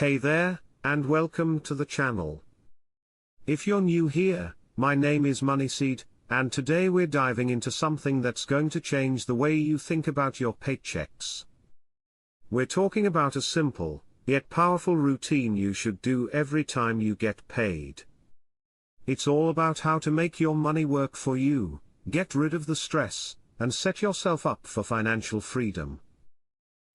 Hey there, and welcome to the channel. If you're new here, my name is Moneyseed, and today we're diving into something that's going to change the way you think about your paychecks. We're talking about a simple, yet powerful routine you should do every time you get paid. It's all about how to make your money work for you, get rid of the stress, and set yourself up for financial freedom.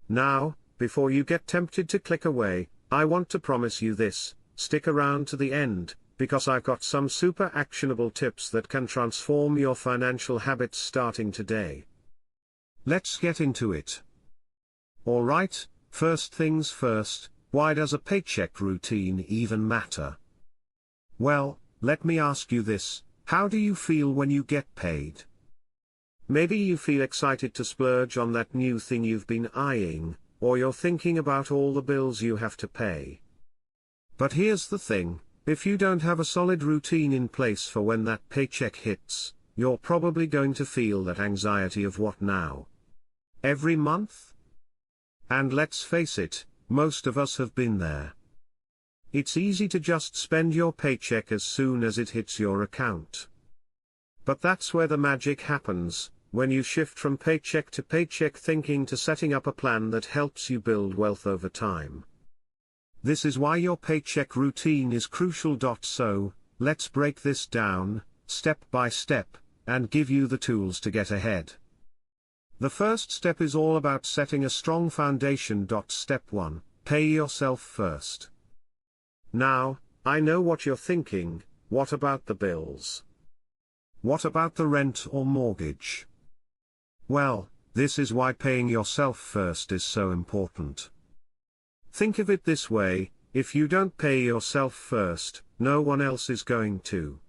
Now, before you get tempted to click away, I want to promise you this: stick around to the end, because I've got some super actionable tips that can transform your financial habits starting today. Let's get into it. Alright, first things first, why does a paycheck routine even matter? Well, let me ask you this: how do you feel when you get paid? Maybe you feel excited to splurge on that new thing you've been eyeing, or you're thinking about all the bills you have to pay. But here's the thing: if you don't have a solid routine in place for when that paycheck hits, you're probably going to feel that anxiety of what now? Every month? And let's face it, most of us have been there. It's easy to just spend your paycheck as soon as it hits your account. But that's where the magic happens, when you shift from paycheck to paycheck thinking to setting up a plan that helps you build wealth over time. This is why your paycheck routine is crucial. So, let's break this down, step by step, and give you the tools to get ahead. The first step is all about setting a strong foundation. Step 1, pay yourself first. Now, I know what you're thinking: what about the bills? What about the rent or mortgage? Well, this is why paying yourself first is so important. Think of it this way: if you don't pay yourself first, no one else is going to.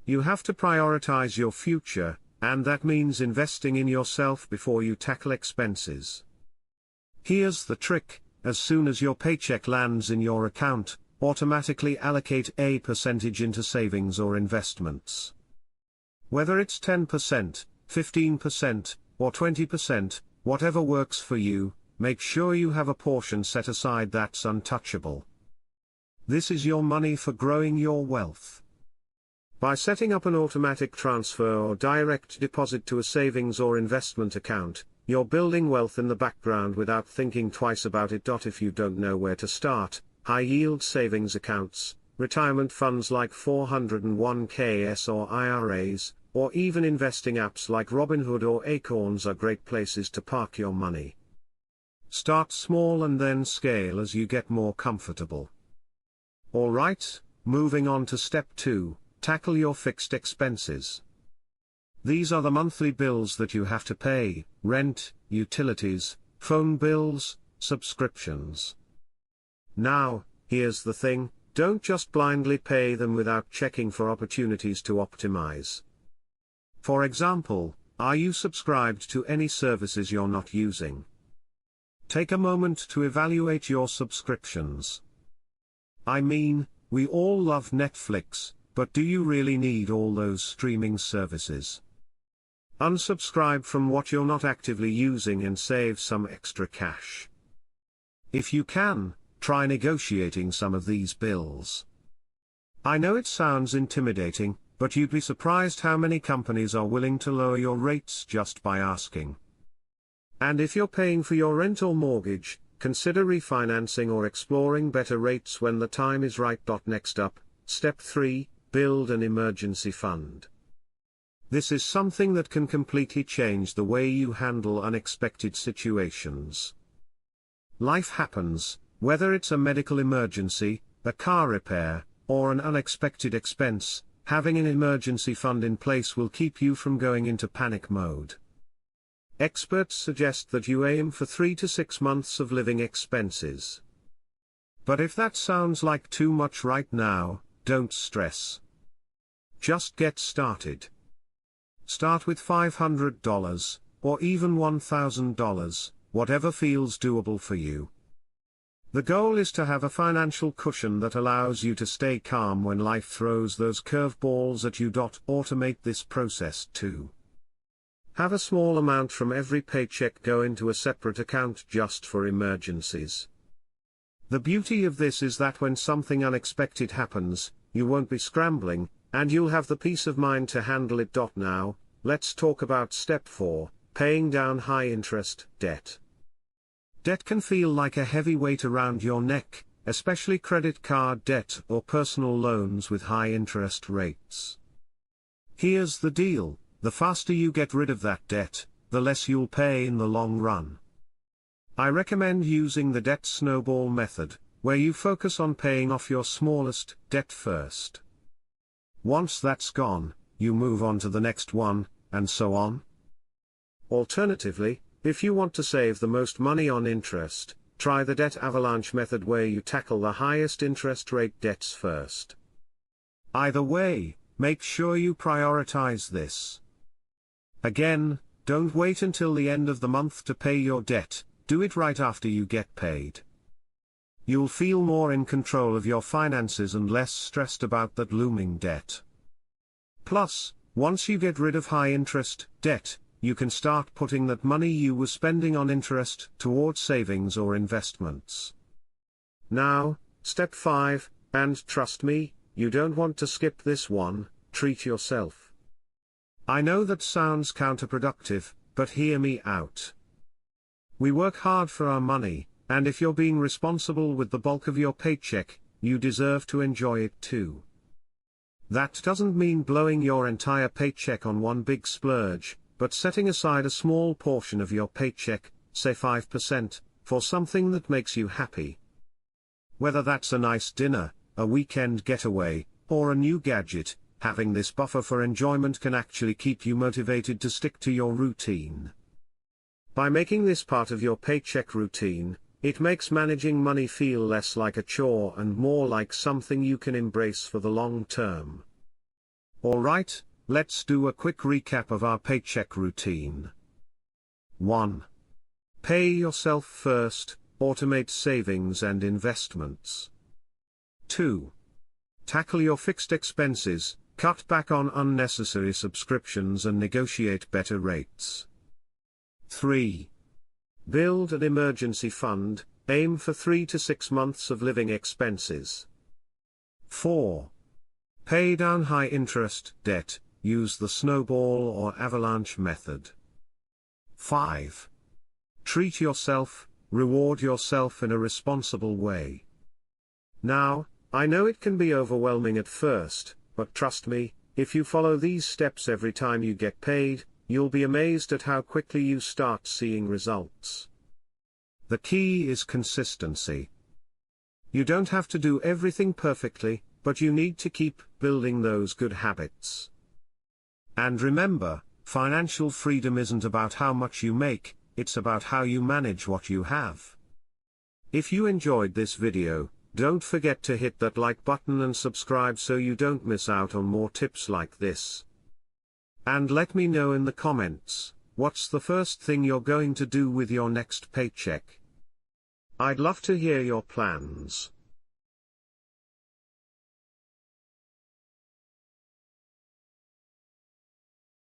You have to prioritize your future, and that means investing in yourself before you tackle expenses. Here's the trick: as soon as your paycheck lands in your account, automatically allocate a percentage into savings or investments. Whether it's 10%, 15%, or 20%, whatever works for you, make sure you have a portion set aside that's untouchable. This is your money for growing your wealth. By setting up an automatic transfer or direct deposit to a savings or investment account, you're building wealth in the background without thinking twice about it. If you don't know where to start, high-yield savings accounts, retirement funds like 401ks or IRAs, or even investing apps like Robinhood or Acorns are great places to park your money. Start small and then scale as you get more comfortable. Alright, moving on to step 2, tackle your fixed expenses. These are the monthly bills that you have to pay: rent, utilities, phone bills, subscriptions. Now, here's the thing: don't just blindly pay them without checking for opportunities to optimize. For example, are you subscribed to any services you're not using? Take a moment to evaluate your subscriptions. I mean, we all love Netflix, but do you really need all those streaming services? Unsubscribe from what you're not actively using and save some extra cash. If you can, try negotiating some of these bills. I know it sounds intimidating, but you'd be surprised how many companies are willing to lower your rates just by asking. And if you're paying for your rent or mortgage, consider refinancing or exploring better rates when the time is right. Next up, step 3, build an emergency fund. This is something that can completely change the way you handle unexpected situations. Life happens, whether it's a medical emergency, a car repair, or an unexpected expense. Having an emergency fund in place will keep you from going into panic mode. Experts suggest that you aim for 3 to 6 months of living expenses. But if that sounds like too much right now, don't stress. Just get started. Start with $500, or even $1,000, whatever feels doable for you. The goal is to have a financial cushion that allows you to stay calm when life throws those curveballs at you. Automate this process too. Have a small amount from every paycheck go into a separate account just for emergencies. The beauty of this is that when something unexpected happens, you won't be scrambling, and you'll have the peace of mind to handle it. Now, let's talk about step 4, paying down high interest debt. Debt can feel like a heavy weight around your neck, especially credit card debt or personal loans with high interest rates. Here's the deal: the faster you get rid of that debt, the less you'll pay in the long run. I recommend using the debt snowball method, where you focus on paying off your smallest debt first. Once that's gone, you move on to the next one, and so on. Alternatively, if you want to save the most money on interest, try the debt avalanche method, where you tackle the highest interest rate debts first. Either way, make sure you prioritize this. Again, don't wait until the end of the month to pay your debt, do it right after you get paid. You'll feel more in control of your finances and less stressed about that looming debt. Plus, once you get rid of high interest debt, you can start putting that money you were spending on interest towards savings or investments. Now, step 5, and trust me, you don't want to skip this one: treat yourself. I know that sounds counterproductive, but hear me out. We work hard for our money, and if you're being responsible with the bulk of your paycheck, you deserve to enjoy it too. That doesn't mean blowing your entire paycheck on one big splurge, but setting aside a small portion of your paycheck, say 5%, for something that makes you happy. Whether that's a nice dinner, a weekend getaway, or a new gadget, having this buffer for enjoyment can actually keep you motivated to stick to your routine. By making this part of your paycheck routine, it makes managing money feel less like a chore and more like something you can embrace for the long term. Alright, let's do a quick recap of our paycheck routine. 1. Pay yourself first, automate savings and investments. 2. Tackle your fixed expenses, cut back on unnecessary subscriptions and negotiate better rates. 3. Build an emergency fund, aim for 3 to 6 months of living expenses. 4. Pay down high interest debt, use the snowball or avalanche method. 5. Treat yourself, reward yourself in a responsible way. Now, I know it can be overwhelming at first, but trust me, if you follow these steps every time you get paid, you'll be amazed at how quickly you start seeing results. The key is consistency. You don't have to do everything perfectly, but you need to keep building those good habits. And remember, financial freedom isn't about how much you make, it's about how you manage what you have. If you enjoyed this video, don't forget to hit that like button and subscribe so you don't miss out on more tips like this. And let me know in the comments, what's the first thing you're going to do with your next paycheck? I'd love to hear your plans.